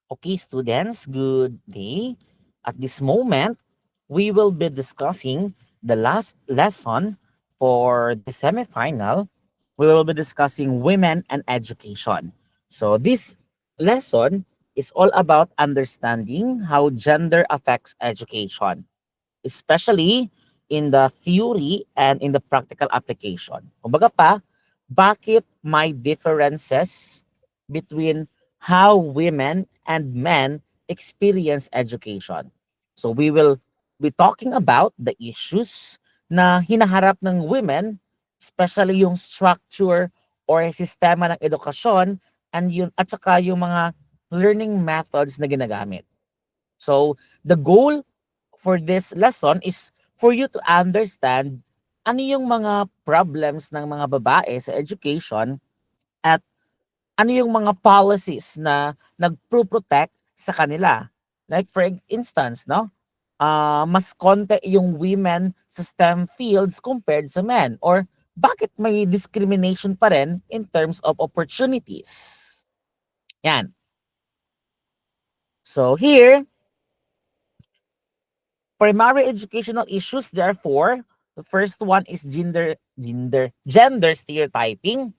Okay, students, good day. At this moment, we will be discussing the last lesson for the semifinal. We will be discussing women and education. So this lesson is all about understanding how gender affects education, especially in the theory and in the practical application. Kumbaga pa, bakit may differences between how women and men experience education. So we will be talking about the issues na hinaharap ng women, especially yung structure or sistema ng edukasyon and yun at saka yung mga learning methods na ginagamit. So the goal for this lesson is for you to understand ano yung mga problems ng mga babae sa education at ano yung mga policies na nagpro-protect sa kanila. Like for instance, no? Mas konti yung women sa STEM fields compared sa men or bakit may discrimination pa rin in terms of opportunities. Yan. So here, primary educational issues, therefore, the first one is gender stereotyping.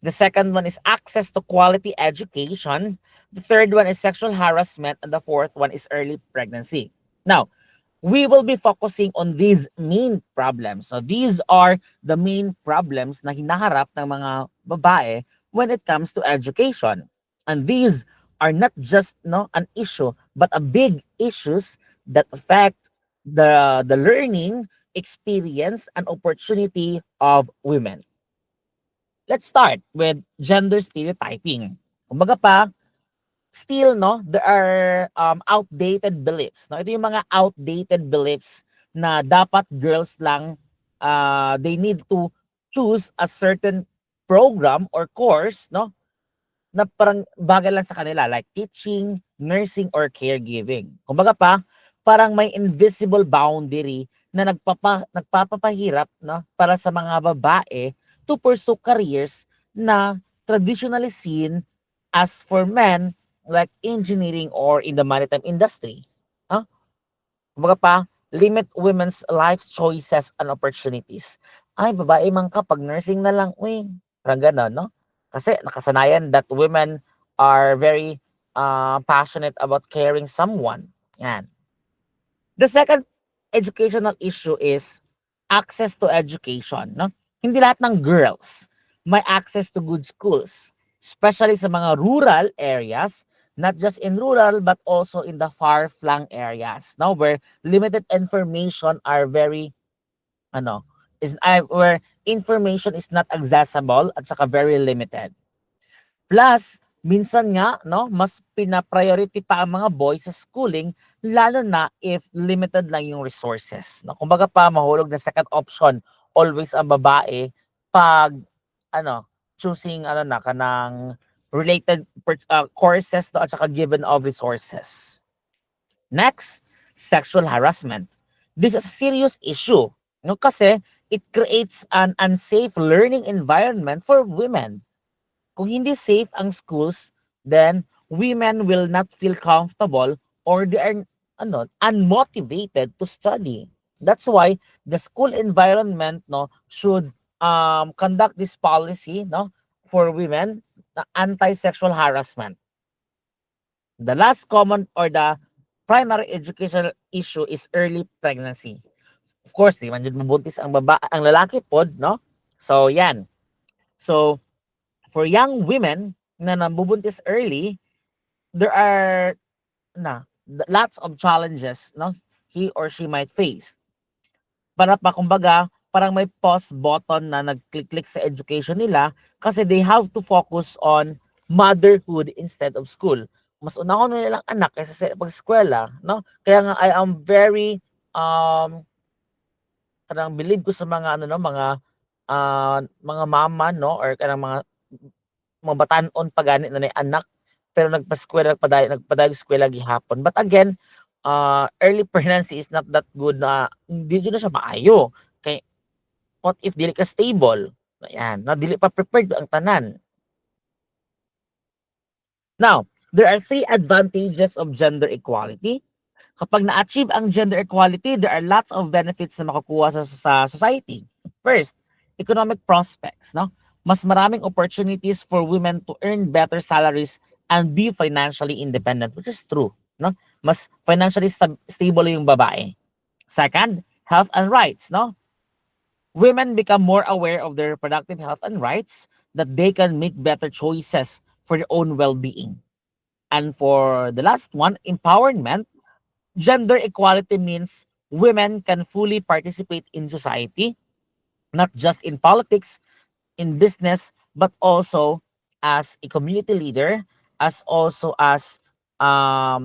The second one is access to quality education. The third one is sexual harassment. And the fourth one is early pregnancy. Now, we will be focusing on these main problems. So these are the main problems na hinaharap ng mga babae when it comes to education. And these are not just an issue, but a big issues that affect the learning experience and opportunity of women. Let's start with gender stereotyping. Kumbaga pa, still there are outdated beliefs. No? Ito yung mga outdated beliefs na dapat girls lang they need to choose a certain program or course na parang bagay lang sa kanila like teaching, nursing or caregiving. Kumbaga pa, parang may invisible boundary na nagpapahirap para sa mga babae to pursue careers na traditionally seen as for men like engineering or in the maritime industry. Huh? Kumbaga pa, limit women's life choices and opportunities. Ay, babae man ka, pag nursing na lang, uy, parang gano'n, no? Kasi nakasanayan that women are very passionate about caring someone. Yan. The second educational issue is access to education. No? Hindi lahat ng girls may access to good schools, especially sa mga rural areas, not just in rural but also in the far-flung areas, no? Where limited information are very where information is not accessible at saka very limited. Plus, minsan nga, mas pina-priority pa ang mga boys sa schooling, lalo na if limited lang yung resources. No? Kumbaga pa, mahulog na second option, always ang babae, pag, choosing, kanang related courses at saka given of resources. Next, sexual harassment. This is a serious issue. No? Kasi, it creates an unsafe learning environment for women. Kung hindi safe ang schools, then women will not feel comfortable or they are unmotivated to study. That's why the school environment should conduct this policy for women na anti-sexual harassment. The last common or the primary educational issue is early pregnancy. Of course, di man jud mabuntis ang lalaki pod, no? So yan. So for young women na nabubuntis early, there are lots of challenges he or she might face. Para pa kumbaga, parang may pause button na nag-click sa education nila kasi they have to focus on motherhood instead of school. Mas una ko na nilang anak kaysa sa pag-eskwela, no? Kaya nga I am very kanang believe ko sa mga mga mama or kanang mga batanon pagani na anak pero nagpadayon eskwela gihapon. But again, early pregnancy is not that good na hindi na siya maayo. Kay what if dili ka stable? Ayan, na dili pa prepared ang tanan. Now, There are three advantages of gender equality. Kapag na-achieve ang gender equality, there are lots of benefits na makukuha sa society. First, economic prospects, no? Mas maraming opportunities for women to earn better salaries and be financially independent, which is true, no? Mas financially stable yung babae. Second, health and rights, no? Women become more aware of their reproductive health and rights, that they can make better choices for their own well-being. And for the last one, empowerment. Gender equality means women can fully participate in society, not just in politics, in business, but also as a community leader, as also as a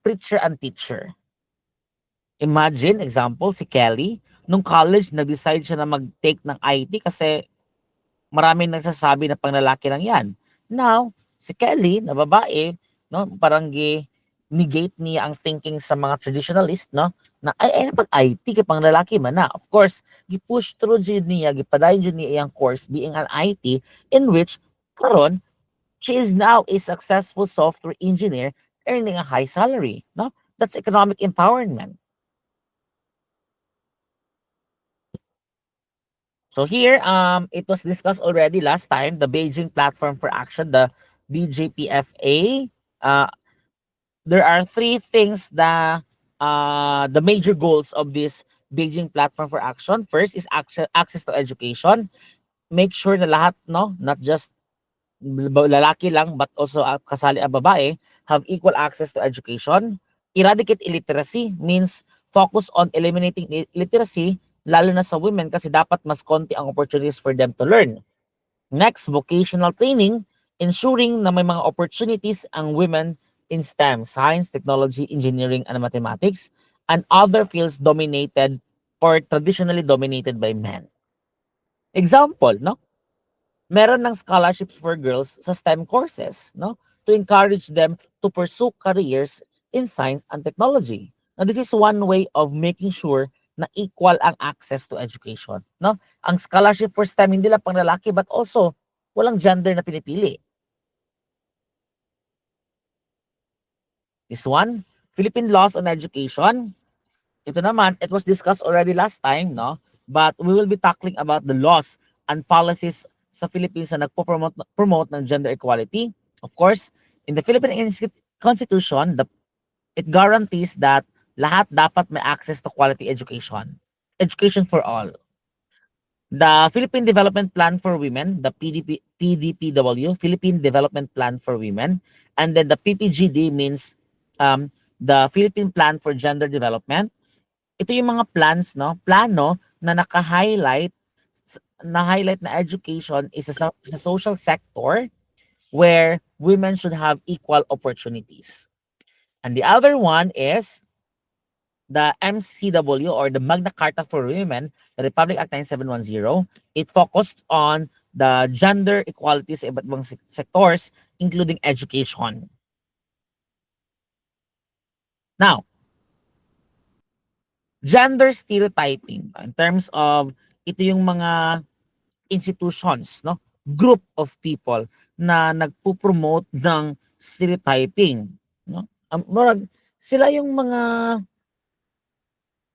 preacher and teacher. Imagine, example, si Kelly, nung college, nag-decide siya na mag-take ng IT kasi maraming nagsasabi na panglalaki lang yan. Now, si Kelly, na babae, no, parang negate niya ang thinking sa mga traditionalist, no, na ay pag IT kay panglalaki man na. Of course, gi-push through jud niya, gipadayon jud niya iyang course being an IT, in which karon she is now a successful software engineer earning a high salary, no? That's economic empowerment. So here, it was discussed already last time, the Beijing Platform for Action, the BJPFA. There are three things that the major goals of this Beijing Platform for Action. First is access to education. Make sure na lahat, no, not just lalaki lang, but also kasali ang babae, have equal access to education. Eradicate illiteracy means focus on eliminating literacy, lalo na sa women kasi dapat mas konti ang opportunities for them to learn. Next, vocational training, ensuring na may mga opportunities ang women in STEM, science, technology, engineering, and mathematics, and other fields dominated or traditionally dominated by men. Example, no? Meron ng scholarships for girls sa STEM courses, no? To encourage them to pursue careers in science and technology. Now, this is one way of making sure na equal ang access to education, no? Ang scholarship for STEM hindi lang pang lalaki but also walang gender na pinipili. This one, Philippine laws on education. Ito naman, it was discussed already last time, no? But we will be tackling about the laws and policies sa Philippines na promote ng gender equality. Of course, in the Philippine Constitution, it guarantees that lahat dapat may access to quality education. Education for all. The Philippine Development Plan for Women, the PDPW, Philippine Development Plan for Women, and then the PPGD means the Philippine Plan for Gender Development. Ito yung mga plans, no? Plano na naka-highlight na education is a social sector where women should have equal opportunities. And the other one is the MCW or the Magna Carta for Women, the Republic Act 9710. It focused on the gender equality sa iba't ibang sectors, including education. Now, gender stereotyping in terms of ito yung mga institutions, no, group of people na nagpo-promote ng stereotyping, no. Sila yung mga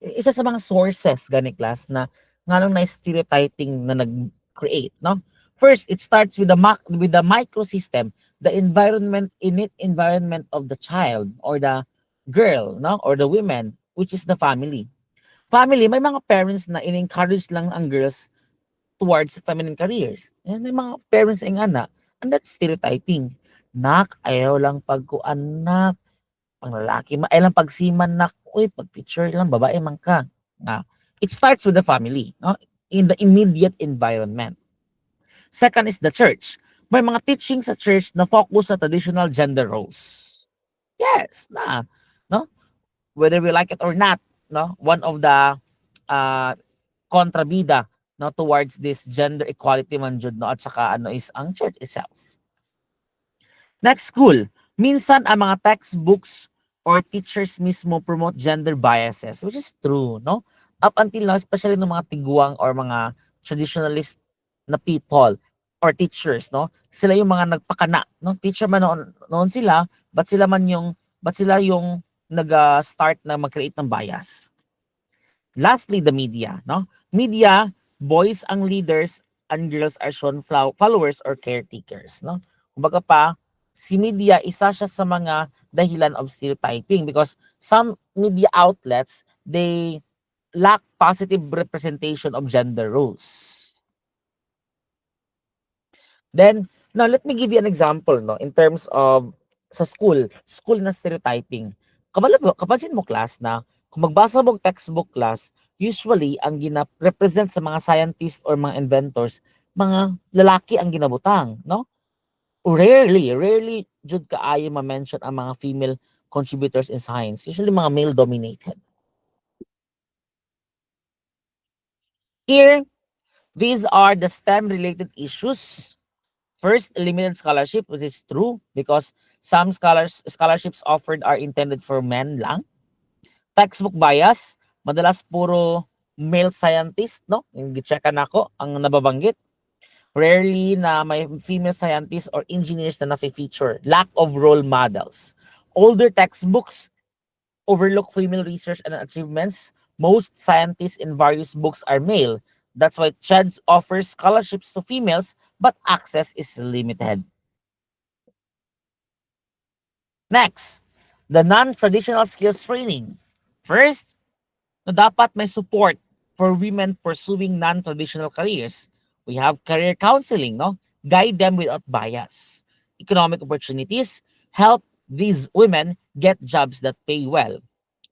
isa sa mga sources gani class na nganong na stereotyping na nag-create, no. First, it starts with the microsystem, the environment of the child or the girl, no, or the women, which is the family. Family, may mga parents na in-encourage lang ang girls towards feminine careers. And may mga parents ang anak, and that's stereotyping. Nak, ayaw lang pagkuan nak, pang lalaki, ayaw lang pagsiman nak, uy, pag teacher lang, babae man ka. It starts with the family, no? In the immediate environment. Second is the church. May mga teaching sa church na focus sa traditional gender roles. Yes, no? Whether we like it or not, no? One of the kontrabida, no, towards this gender equality man jud, no, at saka ano is ang church itself. Next, school. Minsan ang mga textbooks or teachers mismo promote gender biases, which is true, no? Up until now, especially ng mga tiguang or mga traditionalist na people, or teachers, no? Sila yung mga nagpakana, no? Teacher man noon sila, but sila yung nag-start na mag-create ng bias. Lastly, the media, no? Media, boys ang leaders and girls are shown followers or caretakers, no? Kumbaga pa, si media isa siya sa mga dahilan of stereotyping because some media outlets, they lack positive representation of gender roles. Then, now let me give you an example, no, in terms of sa school na stereotyping. Kapansin mo class na kung magbasa mo textbook class, usually ang represent sa mga scientists or mga inventors, mga lalaki ang ginabutang, no? Rarely jud kaayo ma-mention ang mga female contributors in science. Usually mga male dominated. Here, these are the STEM related issues. First, limited scholarship, which is true because some scholarships offered are intended for men lang. Textbook bias, madalas puro male scientist, no? Yung gitcheckan ako, ang nababanggit. Rarely na may female scientists or engineers na nafe-feature. Lack of role models. Older textbooks overlook female research and achievements. Most scientists in various books are male. That's why CHED offers scholarships to females, but access is limited. Next, the non-traditional skills training. First, na dapat may support for women pursuing non-traditional careers. We have career counseling, no? Guide them without bias. Economic opportunities, help these women get jobs that pay well.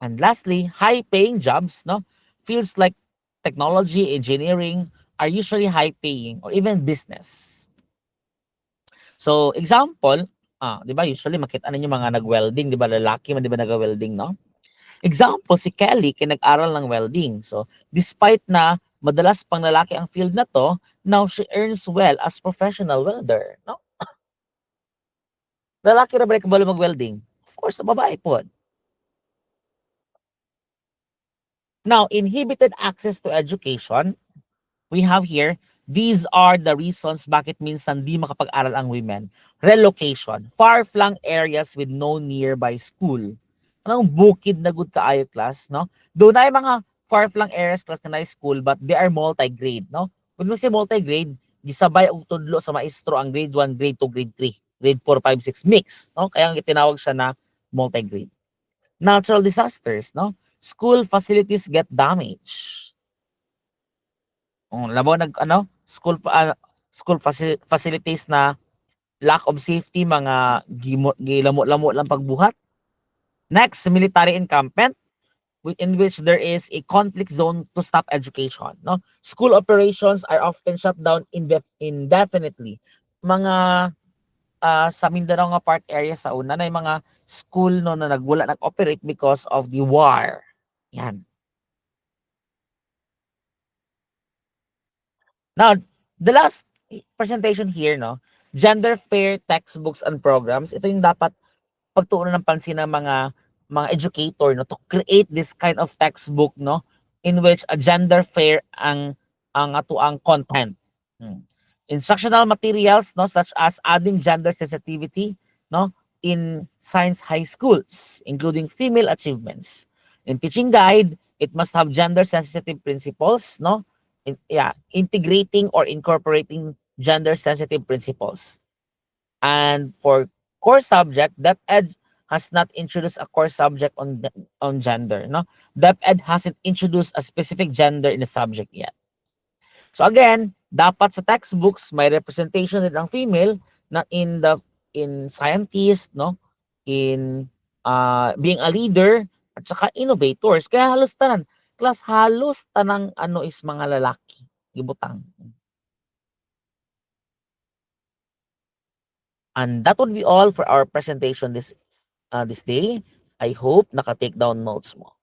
And lastly, high-paying jobs, no? Fields like technology, engineering are usually high-paying or even business. So, example, 'di ba usually makita ninyo mga nag-welding, 'di ba lalaki man 'di ba nag-welding, no? Example, si Kelly nag-aral ng welding. So, despite na madalas pang lalaki ang field na to, now she earns well as professional welder, no? Lalaki ra ba kabalo mag-welding? Of course, sa babae po. Now, inhibited access to education, we have here, these are the reasons bakit minsan di makapag-aral ang women. Relocation, far-flung areas with no nearby school. Anong bukid na good kaayo class, no? Doon ay mga far-flung areas class na school but they are multi-grade, no? When we say multi-grade, gisabay og tudlo sa maestro ang grade 1, grade 2, grade 3, grade 4, 5, 6 mix, no? Kaya ang tinawag siya na multi-grade. Natural disasters, no? School facilities get damaged. Labo school facilities na lack of safety, mga gilamo-lamo lang pagbuhat. Next, military encampment in which there is a conflict zone to stop education, no? School operations are often shut down indefinitely. Mga sa Mindanao nga part area sa una na mga school no na nag-operate because of the war. Yan. Now, the last presentation here, no, gender fair textbooks and programs. Ito yung dapat pagtuunan ng pansin ng mga educator, no, to create this kind of textbook, no, in which a gender fair ang atuang content. Instructional materials, no, such as adding gender sensitivity, no, in science high schools, including female achievements. In teaching guide, it must have gender sensitive principles, no, integrating or incorporating gender sensitive principles. And for core subject, DepEd has not introduced a core subject on gender, no? DepEd hasn't introduced a specific gender in the subject yet. So again, dapat sa textbooks may representation din ang female na in scientist, no? In being a leader at saka innovators. Kaya halos tanang ano is mga lalaki gibutang. And that would be all for our presentation this day. I hope naka-take down notes mo.